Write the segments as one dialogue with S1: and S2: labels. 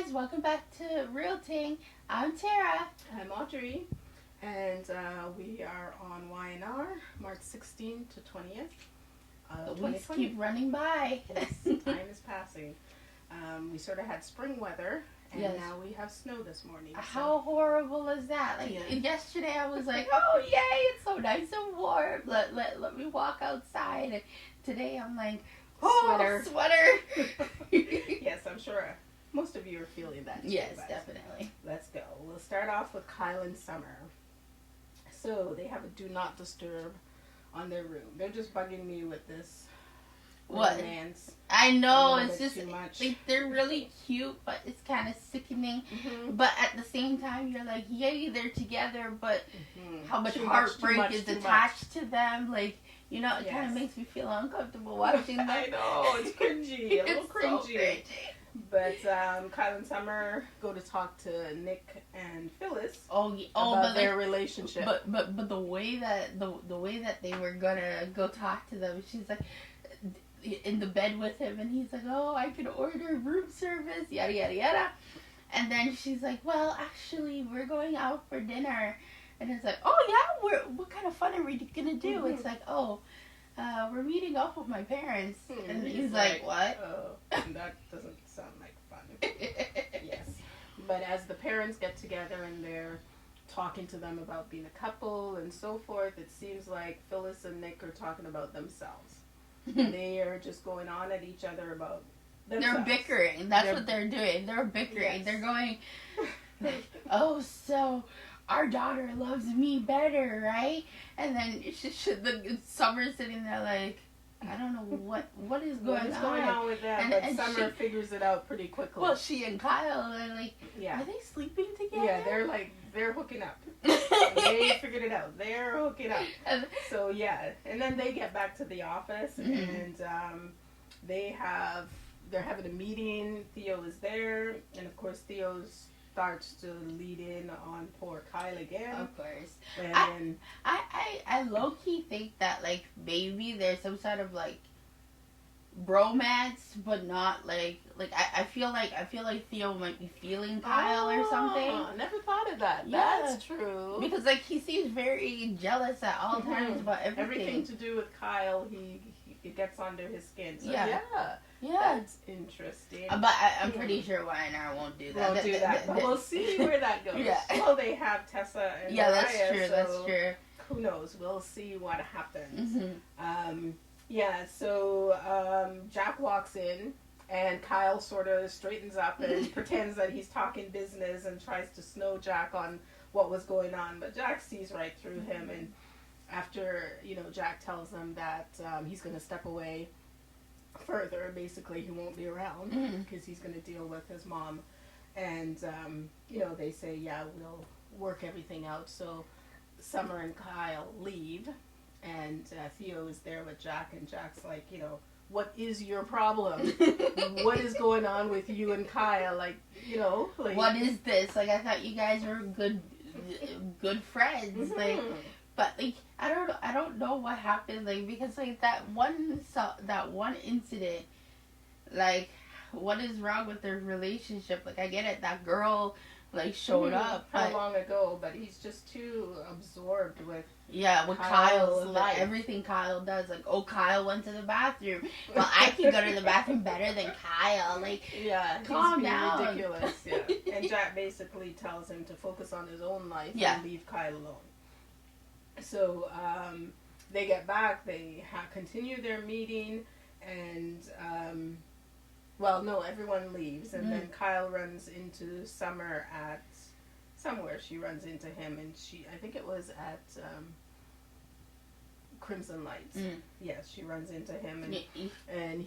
S1: guys, welcome back to RealTing. I'm Tara.
S2: I'm Audrey, and we are on Y&R, March 16th to 20th.
S1: The weeks keep running by.
S2: Yes, time is passing. We sort of had spring weather, and now we have snow this morning. So.
S1: How horrible is that? Yesterday I was like, oh yay, it's so nice and warm. Let me walk outside. And today I'm like, oh, sweater.
S2: Yes, I'm sure most of you are feeling that too.
S1: Yes, definitely.
S2: Let's go. We'll start off with Kyle and Summer. So they have a do not disturb on their room. They're just bugging me with this romance.
S1: I know, it's just like they're really cute, but it's kind of sickening. Mm-hmm. But at the same time, you're like, yay, they're together, but how much heartbreak is attached to them? Like, you know, it kind of makes me feel uncomfortable watching them.
S2: I know, it's cringy, a little cringy. So cringy. But Kyle and Summer go to talk to Nick and Phyllis about their relationship.
S1: But the way that the way that they were gonna go talk to them, she's like in the bed with him, and he's like, oh, I could order room service, yada yada yada. And then she's like, well, actually, we're going out for dinner. And it's like, oh yeah, what kind of fun are we gonna do? It's like, oh, we're meeting up with my parents. And he's like, what?
S2: Oh, that doesn't sound like fun. Yes. But as the parents get together and they're talking to them about being a couple and so forth, it seems like Phyllis and Nick are talking about themselves. They are just going on at each other about themselves.
S1: They're bickering. That's what they're doing. They're bickering. Yes. They're going, oh, so our daughter loves me better, right? And then the Summer's sitting there like, I don't know what is going on.
S2: Going on with that? And Summer figures it out pretty quickly.
S1: Well, she and Kyle are like, are they sleeping together?
S2: Yeah, they're hooking up. They figured it out. They're hooking up. So yeah, and then they get back to the office and they're having a meeting. Theo is there, and of course Theo starts to lead in on poor Kyle again.
S1: Of course.
S2: And
S1: I low key think that like maybe there's some sort of like bromance, but not like I feel like Theo might be feeling Kyle or something.
S2: I never thought of that.
S1: Yeah.
S2: That's true.
S1: Because like he seems very jealous at all times about everything.
S2: Everything to do with Kyle, he gets under his skin. So
S1: yeah.
S2: That's interesting.
S1: But I'm pretty sure Y&R won't do that.
S2: Won't do that. But we'll see where that goes. Yeah. Well, they have Tessa and Mariah,
S1: that's true.
S2: So
S1: that's true.
S2: Who knows? We'll see what happens. So Jack walks in, and Kyle sort of straightens up and pretends that he's talking business and tries to snow Jack on what was going on. But Jack sees right through him, and after, Jack tells him that he's going to step away further, basically he won't be around because he's going to deal with his mom. And, they say, yeah, we'll work everything out. So Summer and Kyle leave, and Theo is there with Jack, and Jack's like, what is your problem? What is going on with you and Kyle?
S1: What is this? Like, I thought you guys were good friends. But I don't know what happened. Because that one incident, what is wrong with their relationship? I get it. That girl showed up.
S2: How long ago? But he's just too absorbed with.
S1: Yeah, with Kyle's life. Everything Kyle does. Kyle went to the bathroom. Well, I can go to the bathroom better than Kyle. Calm down.
S2: Ridiculous. Yeah. And Jack basically tells him to focus on his own life and leave Kyle alone. So they get back. They continue their meeting, and everyone leaves, and then Kyle runs into Summer at somewhere. She runs into him, and I think it was at Crimson Lights. Yes, she runs into him, and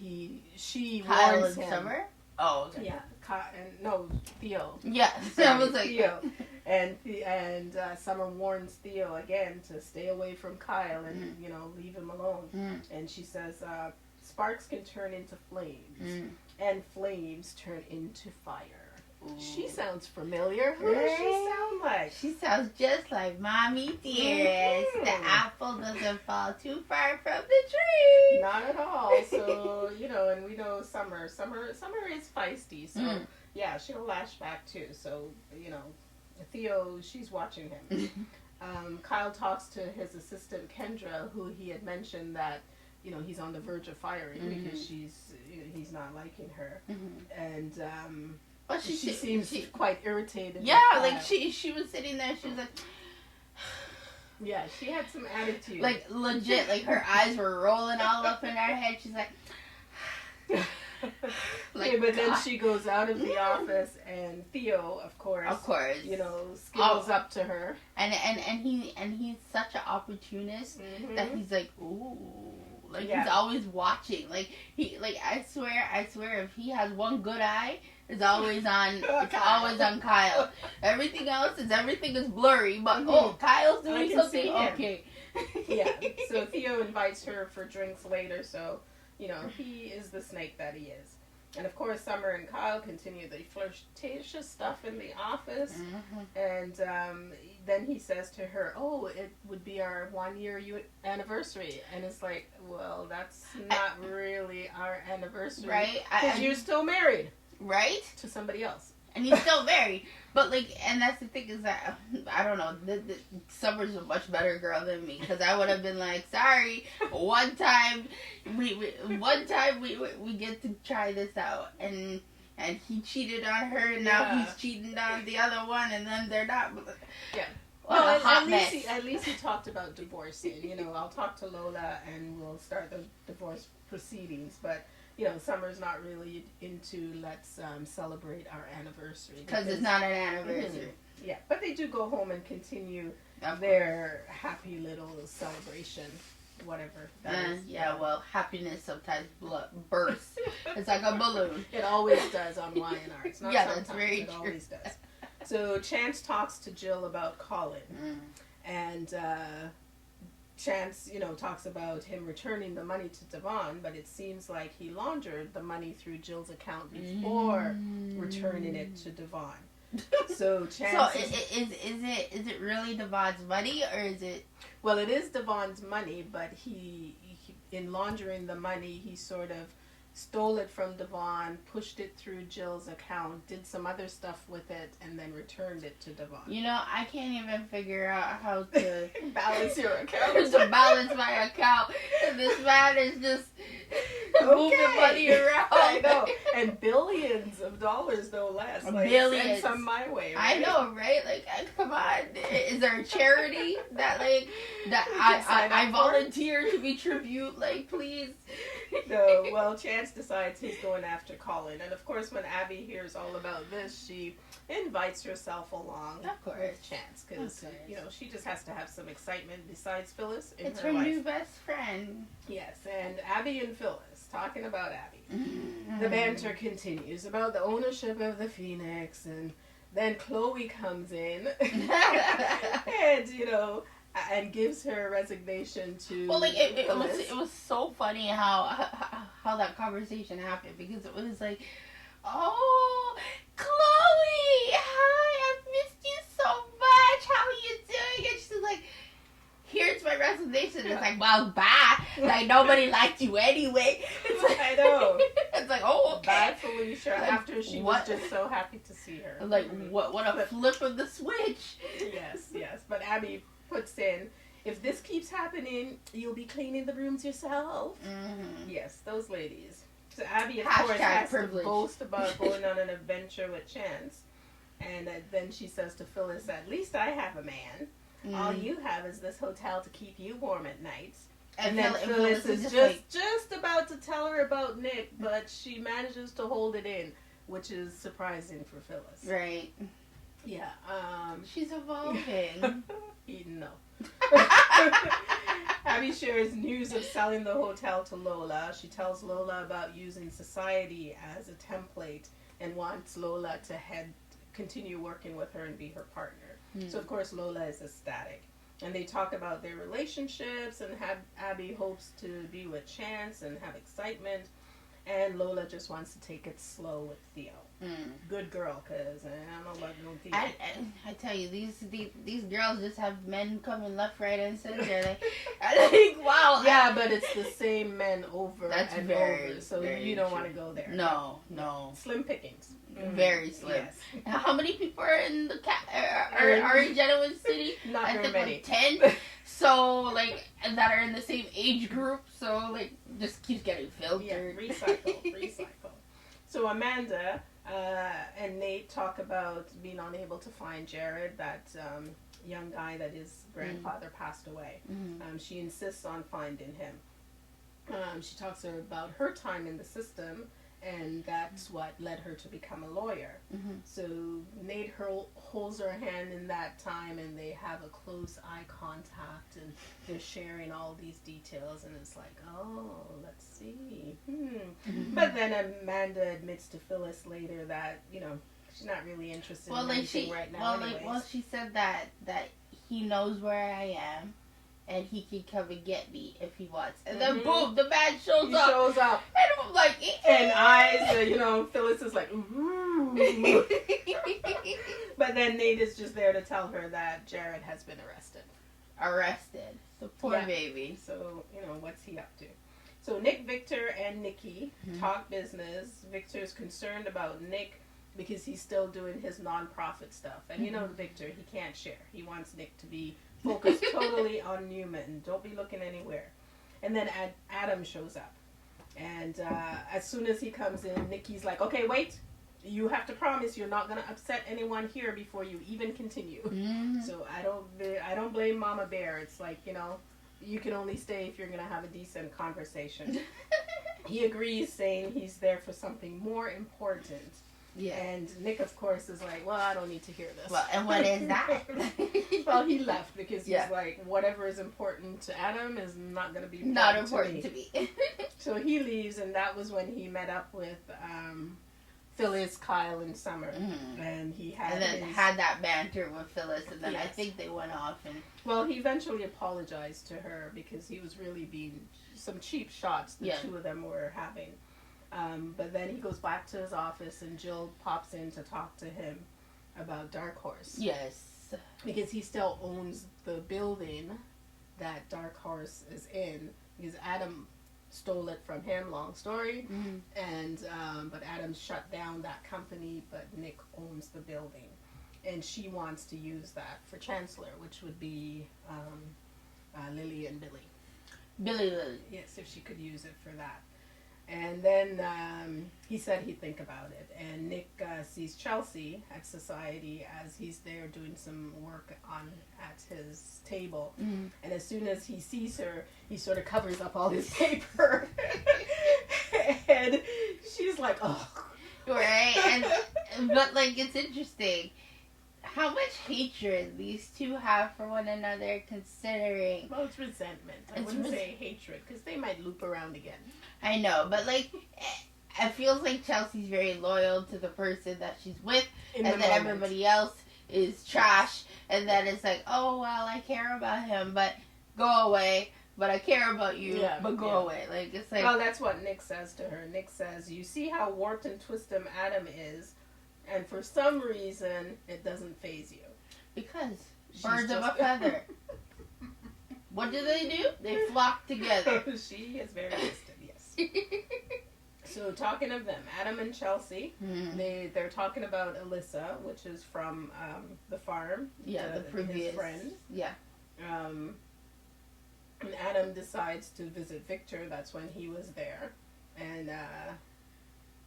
S2: she
S1: Kyle
S2: warns
S1: and
S2: him.
S1: Summer? Oh, okay.
S2: Yeah, Theo.
S1: Yeah, I was like
S2: Theo, and Summer warns Theo again to stay away from Kyle and leave him alone. And she says, sparks can turn into flames, and flames turn into fire. Ooh. She sounds familiar. Who does she sound like?
S1: She sounds just like Mommy Dearest. The apple doesn't fall too far from the tree.
S2: Not at all. So, and we know Summer is feisty. So Yeah, she'll lash back too. So, Theo, she's watching him. Kyle talks to his assistant Kendra, who he had mentioned that, he's on the verge of firing because he's not liking her. And
S1: but
S2: she seems quite irritated.
S1: Yeah, like she was sitting there, she was like,
S2: yeah, she had some attitude.
S1: Like, legit, like, her eyes were rolling all up in her head. She's like...
S2: Like, but then she goes out of the office, and Theo, of course, skittles up to her, and he's such an opportunist that he's like, ooh, like he's always watching. Like I swear, if he has one good eye, it's always on. It's always on Kyle. Everything is blurry, but Kyle's doing something. Okay. Yeah. So Theo invites her for drinks later. So. He is the snake that he is. And of course, Summer and Kyle continue the flirtatious stuff in the office. And then he says to her, oh, it would be our 1-year anniversary. And it's like, well, that's not really our anniversary.
S1: Right?
S2: Because you're still married.
S1: Right?
S2: To somebody else.
S1: And he's still married. But, like, and that's the thing is that, I don't know, Summer's a much better girl than me. Because I would have been like, sorry, one time we get to try this out. And he cheated on her, and now he's cheating on the other one, and then they're not. Yeah. Well,
S2: at least he talked about divorcing. I'll talk to Lola, and we'll start the divorce proceedings. But... Summer's not really into let's celebrate our anniversary.
S1: Because it's not an anniversary.
S2: Yeah, but they do go home and continue their happy little celebration, whatever that is.
S1: Yeah, well, happiness sometimes bursts. It's like a balloon.
S2: It always does on Y&R. It's not sometimes,
S1: that's very true.
S2: It always does. So Chance talks to Jill about Colin. And... Chance, talks about him returning the money to Devon, but it seems like he laundered the money through Jill's account before returning it to Devon. So Chance. So
S1: is it really Devon's money, or is it?
S2: Well, it is Devon's money, but he in laundering the money, he sort of stole it from Devon, pushed it through Jill's account, did some other stuff with it, and then returned it to Devon.
S1: I can't even figure out how to
S2: balance your account.
S1: To balance my account. And this man is just moving money around.
S2: I know. And billions of dollars, no less. Like,
S1: billions.
S2: Send some my way, right?
S1: I know, right? Like, come on. Is there a charity that I volunteer to be tribute? Like, please.
S2: No, well, Chance decides he's going after Colin. And of course, when Abby hears all about this, she invites herself along.
S1: Of course.
S2: With Chance. Because, she just has to have some excitement besides Phyllis in
S1: it's
S2: her life.
S1: It's her new best friend.
S2: Yes, and Abby and Phyllis, talking about Abby. The banter continues about the ownership of the Phoenix, and then Chloe comes in. And, and gives her resignation to.
S1: Well, like it was so funny how that conversation happened, because it was like, oh, Chloe, hi, I've missed you so much. How are you doing? And she's like, here's my resignation. It's like, well, bye. Like, nobody liked you anyway. It's like,
S2: I know.
S1: It's like, oh, okay.
S2: Bye, Felicia. Like, after she was just so happy to see her.
S1: Like, what a flip of the switch.
S2: Yes. But Abby puts in, if this keeps happening, you'll be cleaning the rooms yourself. Yes, those ladies. So Abby, of course, has to boast about going on an adventure with Chance. And then she says to Phyllis, at least I have a man. All you have is this hotel to keep you warm at night. And then Phyllis is just about to tell her about Nick, but she manages to hold it in, which is surprising for Phyllis.
S1: Right.
S2: Yeah.
S1: She's evolving.
S2: No. Abby shares news of selling the hotel to Lola. She tells Lola about using society as a template and wants Lola to continue working with her and be her partner. So, of course, Lola is ecstatic. And they talk about their relationships, and Abby hopes to be with Chance and have excitement. And Lola just wants to take it slow with Theo. Good girl, because I don't know about no Theo.
S1: I tell you, these girls just have men coming left, right, and center. Like, wow.
S2: Yeah, but it's the same men over
S1: That's
S2: and
S1: very,
S2: over, so
S1: very
S2: you don't
S1: true.
S2: want to go there.
S1: No.
S2: Slim pickings.
S1: Very slim.
S2: Yes.
S1: How many people are in the are in Genoa City?
S2: Not
S1: I
S2: very
S1: think
S2: many.
S1: Like 10. So like, and that are in the same age group. So like, just keeps getting filtered.
S2: Yeah, recycle. So Amanda and Nate talk about being unable to find Jared, that young guy that his grandfather passed away. She insists on finding him. She talks about her time in the system, and that's what led her to become a lawyer. So Nate holds her hand in that time, and they have a close eye contact, and they're sharing all these details, and it's like, oh, let's see. But then Amanda admits to Phyllis later that, she's not really interested in anything right now anyways.
S1: She said that he knows where I am, and he can come and get me if he wants. And then boom, the man shows up. And I'm like,
S2: and eyes, Phyllis is like, ooh. But then Nate is just there to tell her that Jared has been arrested.
S1: The poor baby.
S2: So, what's he up to? So Nick, Victor, and Nikki talk business. Victor's concerned about Nick because he's still doing his non-profit stuff. And Victor, he can't share. He wants Nick to be focused totally on Newman. Don't be looking anywhere. And then Adam shows up. And as soon as he comes in, Nikki's like, okay, wait. You have to promise you're not going to upset anyone here before you even continue. So I don't blame Mama Bear. It's like, you can only stay if you're going to have a decent conversation. He agrees, saying he's there for something more important. Yeah. And Nick, of course, is like, well, I don't need to hear this.
S1: Well, and what is that?
S2: Well, he left because he's like, whatever is important to Adam is not going to be important to me. So he leaves, and that was when he met up with Phyllis, Kyle, and Summer. And he had
S1: that banter with Phyllis, and then I think they went off. And
S2: well, he eventually apologized to her because he was really being some cheap shots the two of them were having. But then he goes back to his office, and Jill pops in to talk to him about Dark Horse.
S1: Yes. Because
S2: he still owns the building that Dark Horse is in, because Adam stole it from him, long story. And but Adam shut down that company, but Nick owns the building. And she wants to use that for Chancellor, which would be Lily and Billy.
S1: Lily.
S2: Yes, if she could use it for that. And then he said he'd think about it. And Nick sees Chelsea at Society as he's there doing some work at his table. And as soon as he sees her, he sort of covers up all his paper. And she's like, oh.
S1: Right? But, like, it's interesting how much hatred these two have for one another, considering...
S2: Well, it's resentment. I wouldn't say hatred, because they might loop around again.
S1: I know, but, like, it feels like Chelsea's very loyal to the person that she's with, and then everybody else is trash, and then it's like, oh, well, I care about him, but go away, but I care about you, but go away. Like, it's like...
S2: Well, that's what Nick says to her. Nick says, you see how warped and twisted Adam is, and for some reason, it doesn't faze you.
S1: Because birds of a feather. What do? They flock together.
S2: She is very twisted, yes. So talking of them, Adam and Chelsea, they're talking about Alyssa, which is from the farm.
S1: Yeah, the previous
S2: his friend.
S1: Yeah.
S2: And Adam decides to visit Victor. That's when he was there, and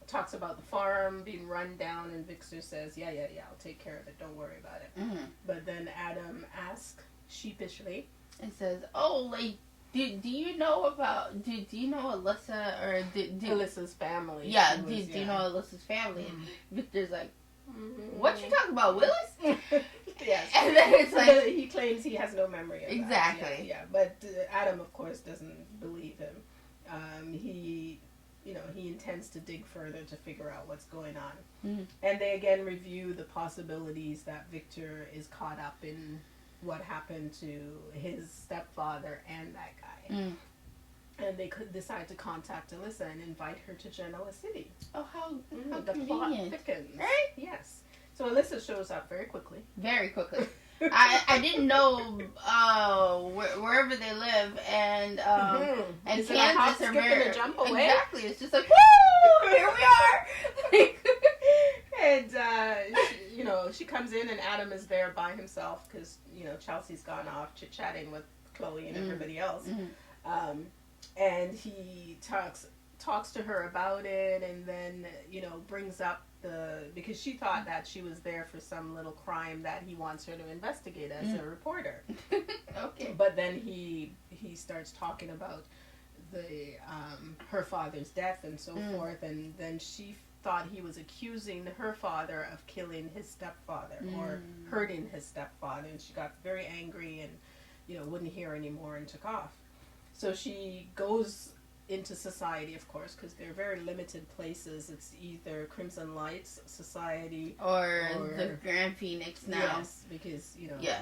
S2: talks about the farm being run down. And Victor says, "Yeah, I'll take care of it. Don't worry about it." But then Adam asks sheepishly,
S1: and says, "Oh, like." Do you know about, do you know Alyssa, or
S2: Alyssa's family?
S1: Yeah, do you know Alyssa's family? And Victor's like, what you talking about, Willis?
S2: Yes.
S1: And then it's like...
S2: he claims he has no memory of
S1: exactly.
S2: that. Yeah. But Adam, of course, doesn't believe him. He intends to dig further to figure out what's going on. And they again review the possibilities that Victor is caught up in what happened to his stepfather and that guy. And they could decide to contact Alyssa and invite her to Genoa City.
S1: Oh, how
S2: The plot
S1: convenient.
S2: thickens.
S1: Right?
S2: Yes. So Alyssa shows up very quickly.
S1: Very quickly. I didn't know wherever they live, and
S2: Is
S1: Kansas
S2: it a hop,
S1: are
S2: skip,
S1: very
S2: and a jump away?
S1: Exactly. It's just like, woo! Here we are.
S2: And she comes in, and Adam is there by himself because Chelsea's gone off chit chatting with Chloe and everybody else.
S1: Mm-hmm.
S2: And he talks to her about it, and then brings up because she thought that she was there for some little crime that he wants her to investigate as a reporter.
S1: Okay.
S2: But then he starts talking about her father's death and so forth, and then she thought he was accusing her father of killing his stepfather or hurting his stepfather, and she got very angry and wouldn't hear anymore and took off. So she goes into society, of course, because they're very limited places. It's either Crimson Lights Society
S1: or the Grand Phoenix now.
S2: Yes, because
S1: yeah,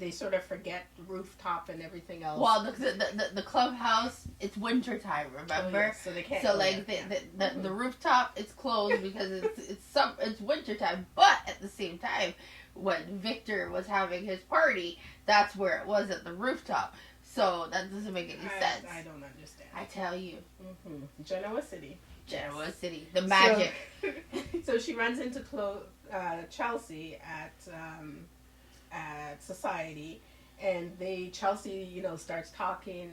S2: they sort of forget rooftop and everything else.
S1: Well, the clubhouse, it's winter time, remember?
S2: Oh, yes, so they can't.
S1: So like the rooftop, it's closed because it's winter time. But at the same time, when Victor was having his party, that's where it was, at the rooftop. So that doesn't make any sense.
S2: I don't understand.
S1: I tell you.
S2: Genoa City.
S1: Genoa City. The magic.
S2: So she runs into Chelsea at Society, and Chelsea starts talking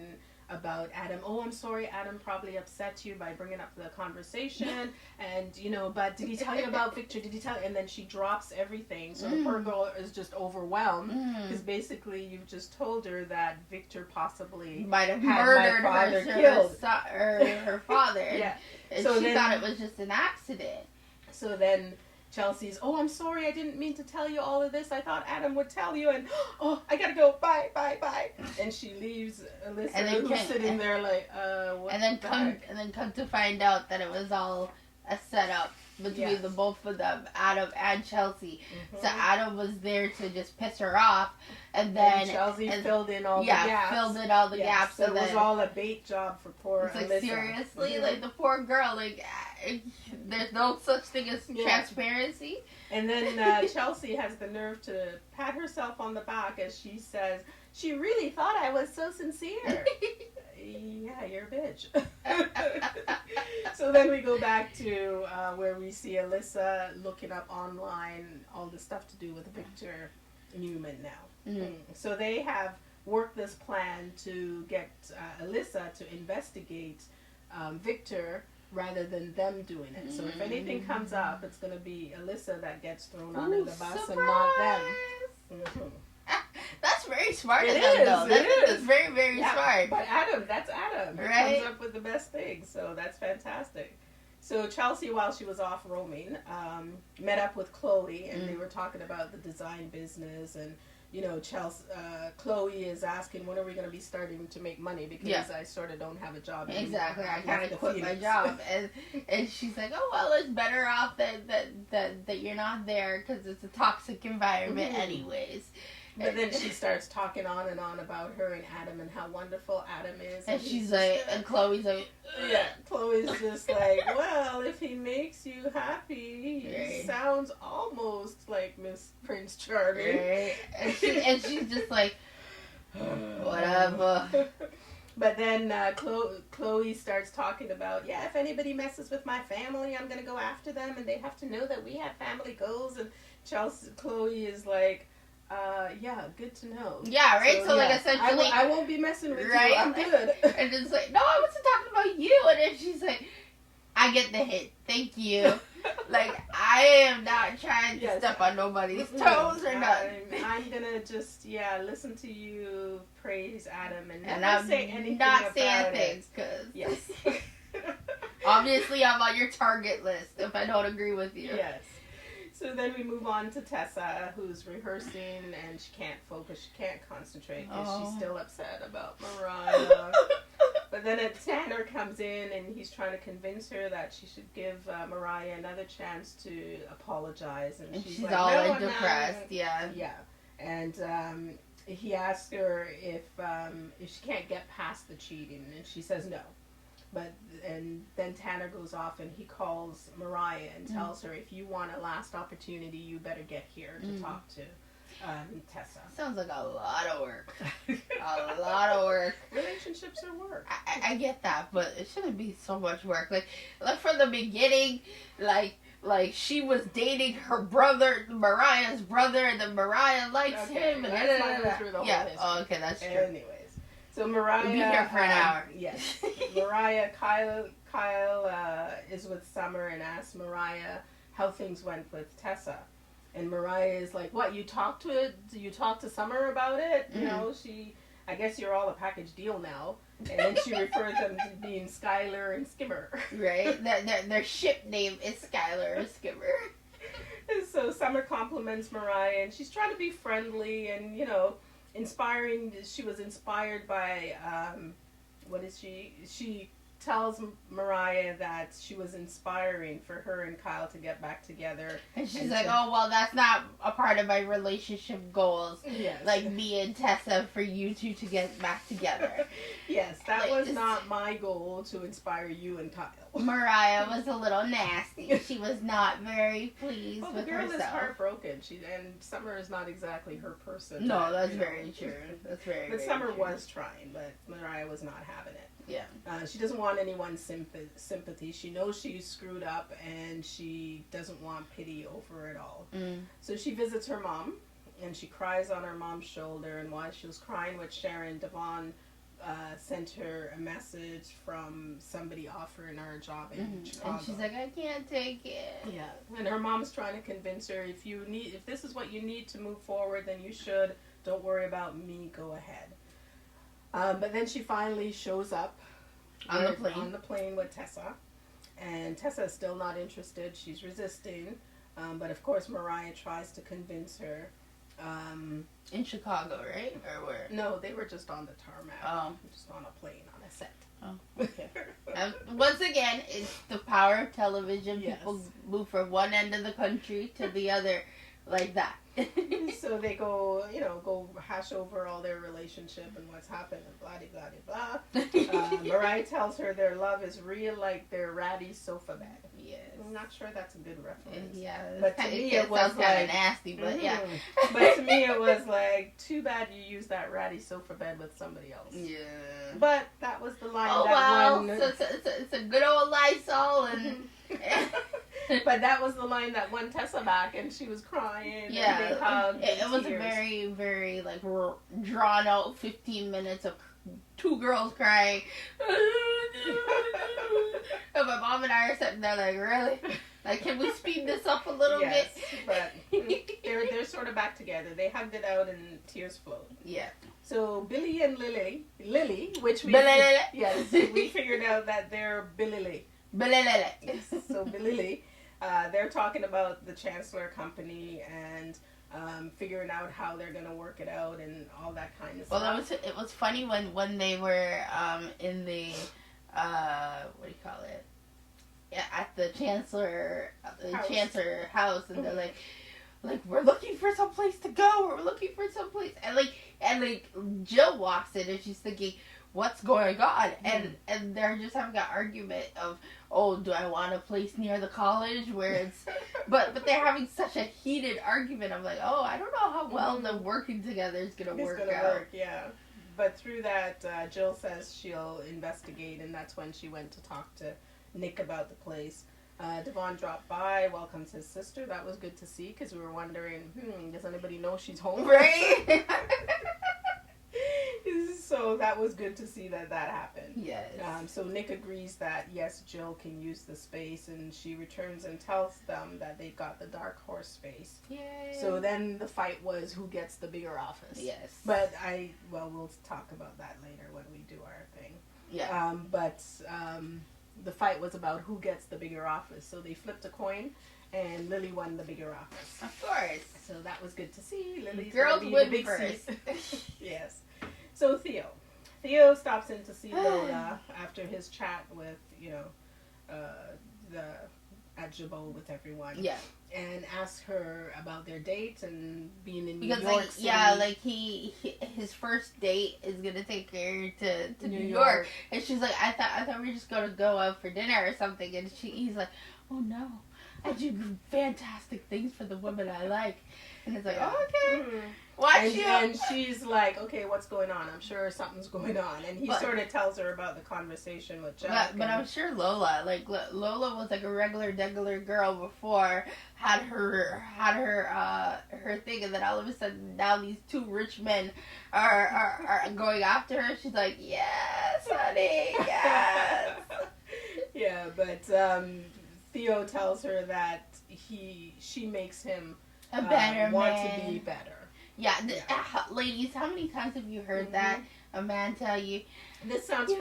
S2: about Adam. Oh, I'm sorry, Adam probably upset you by bringing up the conversation, and but did he tell you about Victor? Did he tell you? And then she drops everything, so the poor girl is just overwhelmed because basically you've just told her that Victor possibly
S1: might have
S2: had
S1: murdered
S2: my father
S1: killed her father.
S2: Yeah,
S1: and
S2: so
S1: she thought it was just an accident.
S2: So then Chelsea's, oh, I'm sorry, I didn't mean to tell you all of this. I thought Adam would tell you, and oh, I gotta go. Bye, bye, bye. And she leaves Alyssa, who's sitting there like, what? And
S1: then come to find out that it was all a setup between the both of them, Adam and Chelsea. So Adam was there to just piss her off, and then
S2: Chelsea filled in all the gaps.
S1: Filled in all the gaps.
S2: So it was all a bait job for poor
S1: Alyssa.
S2: Alyssa.
S1: Seriously, like the poor girl, there's no such thing as transparency.
S2: And then Chelsea has the nerve to pat herself on the back as she says, she really thought I was so sincere. Yeah, you're a bitch. So then we go back to where we see Alyssa looking up online all the stuff to do with Victor Newman now. So they have worked this plan to get Alyssa to investigate Victor rather than them doing it. So if anything comes up, it's going to be Alyssa that gets thrown under the bus and not them.
S1: That's very smart of them, though. That's very, very smart.
S2: But that's Adam. He comes up with the best things, so that's fantastic. So Chelsea, while she was off roaming, met up with Chloe, and they were talking about the design business, and Chloe is asking, when are we going to be starting to make money, because I sort of don't have a job anymore.
S1: Exactly, I kind of quit my job, and she's like, oh, well, it's better off that you're not there, because it's a toxic environment anyways.
S2: But then she starts talking on and on about her and Adam and how wonderful Adam is.
S1: And she's like, and Chloe's like,
S2: yeah, Chloe's just like, well, if he makes you happy, he sounds almost like Miss Prince Charming.
S1: Right. And she's just like, whatever.
S2: But then Chloe starts talking about, if anybody messes with my family, I'm going to go after them, and they have to know that we have family goals. And Chloe is like, good to know. Yeah,
S1: right? So like, essentially,
S2: I won't be messing with you. I'm good.
S1: And it's like, no, I wasn't talking about you. And then she's like, I get the hint. Thank you. Like, I am not trying to step on nobody's toes or nothing.
S2: I'm gonna just, listen to you praise Adam and
S1: I'm
S2: not say anything
S1: not saying things, because obviously I'm on your target list if I don't agree with you.
S2: Yes. So then we move on to Tessa, who's rehearsing, and she can't focus, she can't concentrate, because she's still upset about Mariah. But then Tanner comes in, and he's trying to convince her that she should give Mariah another chance to apologize. And she's like,
S1: all
S2: no,
S1: depressed,
S2: Yeah. And he asks her if she can't get past the cheating, and she says no. And then Tanner goes off and he calls Mariah and tells her, if you want a last opportunity, you better get here to talk to Tessa.
S1: Sounds like a lot of work. A lot of work.
S2: Relationships are work.
S1: I get that, but it shouldn't be so much work. Like from the beginning, like she was dating her brother, Mariah's brother, and then Mariah likes him. And
S2: let's not go through the whole history.
S1: Oh, okay, that's true.
S2: Anyways, so Mariah,
S1: we'll be here for an hour.
S2: Yes, Mariah, Kyle is with Summer and asks Mariah how things went with Tessa. And Mariah is like, what, you talked to Summer about it? You know, I guess you're all a package deal now. And then she refers them to being Skylar and Skimmer.
S1: Right? Their ship name is Skylar and Skimmer.
S2: And so Summer compliments Mariah, and she's trying to be friendly and, inspiring. She was inspired by, what is she? She tells Mariah that she was inspiring for her and Kyle to get back together.
S1: And she's like, oh, well, that's not a part of my relationship goals.
S2: Yes.
S1: Like me and Tessa, for you two to get back together.
S2: Yes, that was not my goal, to inspire you and Kyle.
S1: Mariah was a little nasty. She was not very pleased with herself.
S2: The girl is heartbroken. And Summer is not exactly her person.
S1: No, that's very true. That's very
S2: But
S1: very
S2: Summer
S1: true.
S2: was trying, but Mariah was not having it.
S1: Yeah.
S2: She doesn't want anyone's sympathy. She knows she's screwed up, and she doesn't want pity over it all. So she visits her mom, and she cries on her mom's shoulder. And while she was crying with Sharon, Devon sent her a message from somebody offering her a job in Chicago.
S1: And she's like, I can't take it.
S2: Yeah. And her mom's trying to convince her, if this is what you need to move forward, then you should. Don't worry about me. Go ahead. But then she finally shows up
S1: on the
S2: plane with Tessa, and Tessa is still not interested. She's resisting, but of course Mariah tries to convince her.
S1: In Chicago, right? Or where?
S2: No, they were just on the tarmac.
S1: Oh.
S2: Just on a plane, on a set.
S1: Oh, okay. Once again, it's the power of television.
S2: Yes.
S1: People move from one end of the country to the other like that.
S2: So they go hash over all their relationship and what's happened and blah-de-blah-de-blah. Mariah tells her their love is real, like their ratty sofa bed.
S1: Yes.
S2: I'm not sure that's a good reference.
S1: Yeah.
S2: But to me it was
S1: kind of nasty, but yeah.
S2: But to me it was like, too bad you used that ratty sofa bed with somebody else.
S1: Yeah.
S2: But that was the line
S1: it's a good old Lysol and...
S2: But that was the line that won Tessa back, and she was crying.
S1: Yeah,
S2: and they hugged.
S1: It was a very, very like drawn out 15 minutes of two girls crying. And my mom and I are sitting there like, really? Like, can we speed this up a little bit?
S2: But they're sort of back together. They hugged it out, and tears flowed.
S1: Yeah.
S2: So Billy and Lily, which we figured out that they're Billy. So Billy, they're talking about the Chancellor company and figuring out how they're gonna work it out and all that kind of stuff.
S1: Well, it was funny when they were in the what do you call it? Yeah, at the Chancellor house, and they're like we're looking for some place to go. We're looking for some place, and Jill walks in and she's thinking, what's going on? And they're just having an argument of, oh, do I want a place near the college where it's... but they're having such a heated argument. I'm like, oh, I don't know how well them working together is going to work out.
S2: Yeah. But through that, Jill says she'll investigate, and that's when she went to talk to Nick about the place. Devon dropped by, welcomes his sister. That was good to see, because we were wondering, does anybody know she's home?
S1: Right?
S2: So that was good to see that happened.
S1: Yes.
S2: So Nick agrees that, yes, Jill can use the space, and she returns and tells them that they've got the Dark Horse space.
S1: Yay.
S2: So then the fight was who gets the bigger office.
S1: Yes.
S2: But we'll talk about that later when we do our thing.
S1: Yeah.
S2: The fight was about who gets the bigger office. So they flipped a coin, and Lily won the bigger office.
S1: Of course.
S2: So that was good to see. Lily's
S1: girls win
S2: the big
S1: first.
S2: Yes. So Theo stops in to see Lola after his chat with, the at Jabot with everyone.
S1: Yeah.
S2: And ask her about their date and being in New
S1: Because
S2: York City.
S1: yeah, like his first date is gonna take her to New York, and she's like, I thought we were just gonna go out for dinner or something, and he's like, oh no, I do fantastic things for the women I like, and it's like, oh, okay, watch you.
S2: And she's like, okay, what's going on? I'm sure something's going on, and he sort of tells her about the conversation with Jack.
S1: But I'm sure Lola was like a regular girl before, had her thing, and then all of a sudden now these two rich men are going after her. She's like, yes, honey, yes.
S2: Yeah, but Theo tells her that she makes him
S1: a better
S2: want
S1: man.
S2: to be better.
S1: Yeah, ladies, how many times have you heard that a man tell you?
S2: This sounds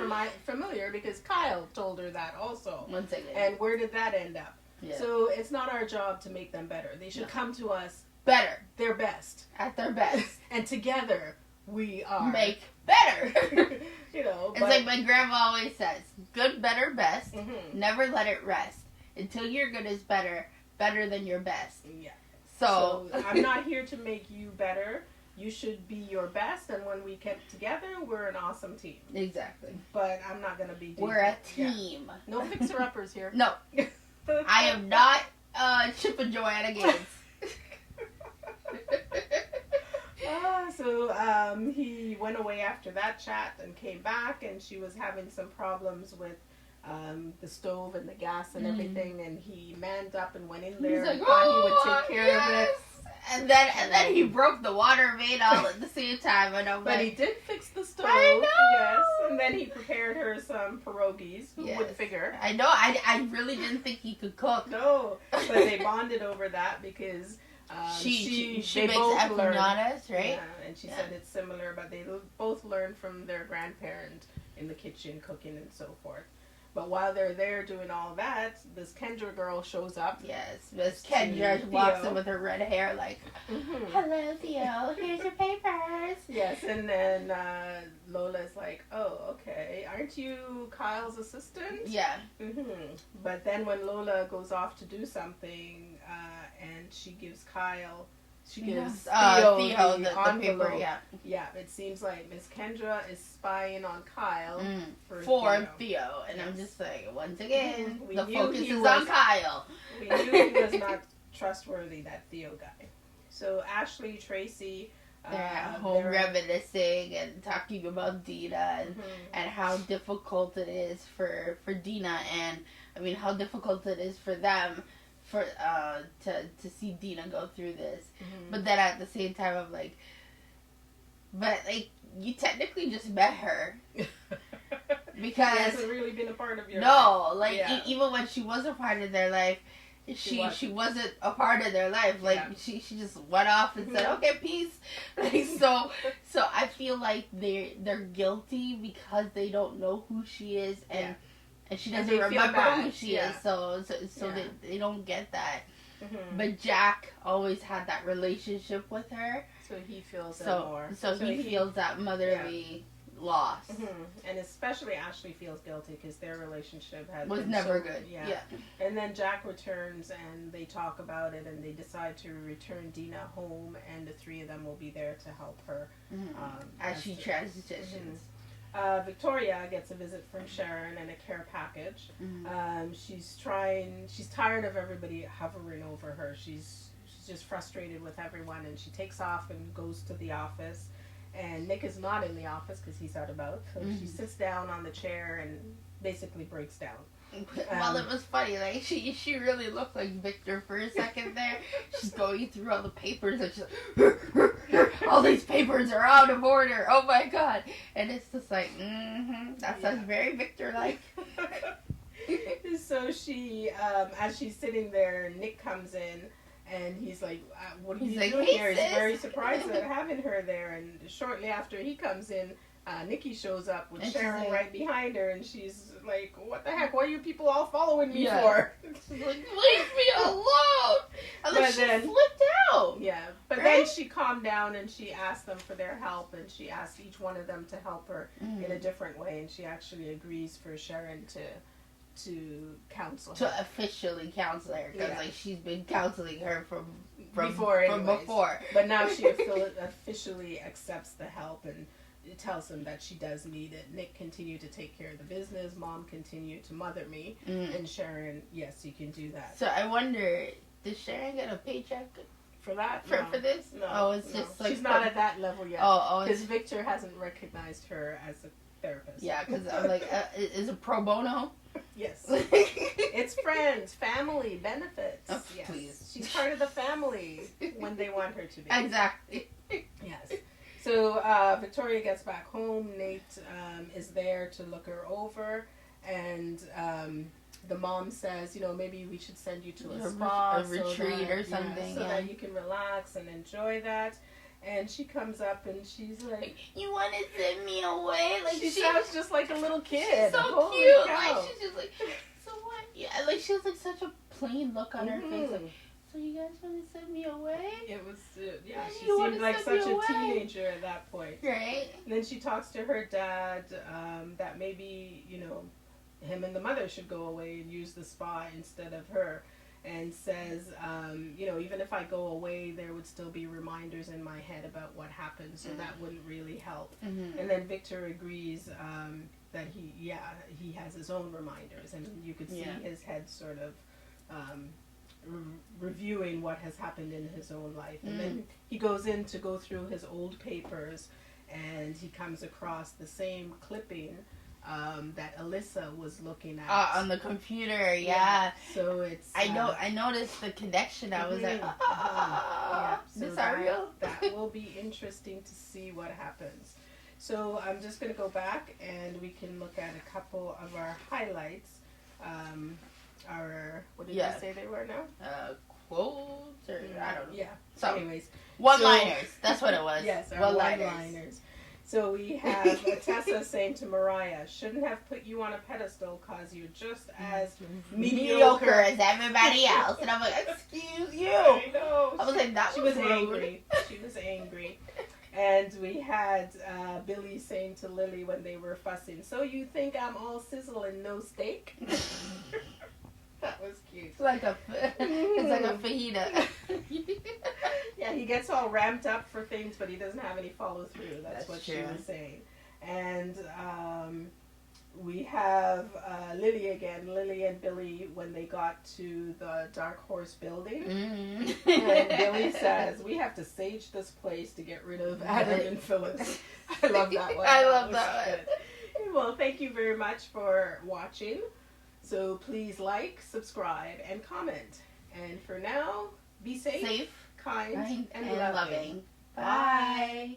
S2: familiar because Kyle told her that also.
S1: One second.
S2: And where did that end up?
S1: Yeah.
S2: So it's not our job to make them better. They should come to us
S1: better,
S2: their best,
S1: at their best,
S2: and together we are
S1: make better.
S2: You know,
S1: it's like my grandma always says: good, better, best. Never let it rest until your good is better than your best.
S2: Yeah.
S1: So
S2: I'm not here to make you better. You should be your best, and when we get together, we're an awesome team.
S1: Exactly.
S2: But I'm not gonna be.
S1: We're a team.
S2: Yeah. No fixer-uppers here.
S1: No. I am not Chip and Joanna Gaines.
S2: So he went away after that chat and came back, and she was having some problems with the stove and the gas and everything, and he manned up and went in there and thought he would take care of it.
S1: And then he broke the water main all at the same time, and I'm
S2: but
S1: like,
S2: he did fix the stove.
S1: I know.
S2: Yes, and then he prepared her some pierogies. Who would figure?
S1: I know. I really didn't think he could cook.
S2: No, but they bonded over that because
S1: she makes
S2: empanadas,
S1: right?
S2: Yeah, and she said it's similar, but they both learned from their grandparent in the kitchen cooking and so forth. But while they're there doing all that, this Kendra girl shows up.
S1: Yes, Miss Kendra walks in with her red hair like, hello, Theo, here's your papers.
S2: Yes, and then Lola's like, oh, okay, aren't you Kyle's assistant?
S1: Yeah.
S2: But then when Lola goes off to do something and she gives Kyle... She gives Theo the paper, yeah, it seems like Miss Kendra is spying on Kyle for
S1: Theo. And I'm just like, once again, the
S2: knew
S1: focus is on Kyle.
S2: We knew he was not trustworthy, that Theo guy. So Ashley, Tracy...
S1: they're at home reminiscing and talking about Dina and how difficult it is for Dina, and I mean how difficult it is for them to see Dina go through this. But then at the same time I'm like, but like you technically just met her because
S2: she hasn't really been a part of your
S1: life. Even when she was a part of their life, she wasn't a part of their life. Like she just went off and said, okay, peace. Like so I feel like they're guilty because they don't know who she is, and she doesn't remember who she is, so they don't get that. But Jack always had that relationship with her,
S2: so he feels that more.
S1: So he feels that motherly loss,
S2: and especially Ashley feels guilty because their relationship
S1: was never good. Yeah,
S2: and then Jack returns and they talk about it and they decide to return Dina home, and the three of them will be there to help her
S1: as she transitions.
S2: Victoria gets a visit from Sharon and a care package. She's tired of everybody hovering over her. She's just frustrated with everyone, and she takes off and goes to the office. And Nick is not in the office because he's out about. So she sits down on the chair and basically breaks down.
S1: Well, it was funny. Like she really looked like Victor for a second there. She's going through all the papers and she's like, all these papers are out of order. Oh my god! And it's just like, that sounds very Victor-like.
S2: So she, as she's sitting there, Nick comes in. And he's like, what are you doing here? He's very surprised at having her there. And shortly after he comes in, Nikki shows up with Sharon right behind her. And she's like, what the heck? What are you people all following me for?
S1: She's like, leave me alone. And then she flipped out.
S2: Yeah. But then she calmed down and she asked them for their help. And she asked each one of them to help her in a different way. And she actually agrees for Sharon to counsel her.
S1: To officially counsel her, because like she's been counseling her from
S2: before. But now she officially accepts the help and it tells him that she does need it. Nick continued to take care of the business. Mom continued to mother me. And Sharon, yes, you can do that.
S1: So I wonder, did Sharon get a paycheck
S2: for that?
S1: For this?
S2: No.
S1: Oh, it's just like...
S2: She's not at that level yet.
S1: Oh.
S2: Because Victor hasn't recognized her as a therapist.
S1: Yeah, because I'm like, is it pro bono?
S2: Yes. It's friends, family, benefits.
S1: Oh,
S2: yes.
S1: Please.
S2: She's part of the family when they want her to be.
S1: Exactly.
S2: Yes. So Victoria gets back home. Nate is there to look her over. And the mom says, maybe we should send you to a spa.
S1: A retreat or something.
S2: So that you can relax and enjoy that. And she comes up and she's like,
S1: "You want to send me away?" Like
S2: she sounds just like a little kid.
S1: She's so
S2: Holy
S1: cute.
S2: cow.
S1: Like she's just like, "So what?" Yeah, like she has like such a plain look on her face. Like, "So you guys want to send me away?"
S2: It was she
S1: You
S2: seemed like such a teenager at that point.
S1: Right.
S2: And then she talks to her dad that maybe him and the mother should go away and use the spa instead of her. And says, even if I go away, there would still be reminders in my head about what happened, so that wouldn't really help. And then Victor agrees that he has his own reminders, and you could see his head sort of reviewing what has happened in his own life. And then he goes in to go through his old papers, and he comes across the same clipping that Alyssa was looking at
S1: on the computer. Yeah.
S2: So it's
S1: I noticed the connection. I was like,
S2: so
S1: this are real?
S2: That will be interesting to see what happens. So I'm just going to go back and we can look at a couple of our highlights. What did you say they were now?
S1: Quotes or I don't know.
S2: Yeah.
S1: So
S2: anyways,
S1: one-liners. That's what it was.
S2: Yes, our one-liners. So we have Tessa saying to Mariah, "Shouldn't have put you on a pedestal because you're just as mediocre
S1: as everybody else." And I'm like, "Excuse you."
S2: I know.
S1: I was like, "That was rude."
S2: Angry. She was angry. And we had Billy saying to Lily when they were fussing, "So you think I'm all sizzle and no steak?" That was cute.
S1: It's like a fajita.
S2: Yeah, he gets all ramped up for things, but he doesn't have any follow through. That's what
S1: true.
S2: She was saying. And we have Lily again. Lily and Billy when they got to the Dark Horse building. And Billy says, "We have to sage this place to get rid of Adam and Phyllis." I love that one.
S1: I love that one.
S2: Well, thank you very much for watching. So please like, subscribe, and comment. And for now, be safe, kind and loving.
S1: Bye.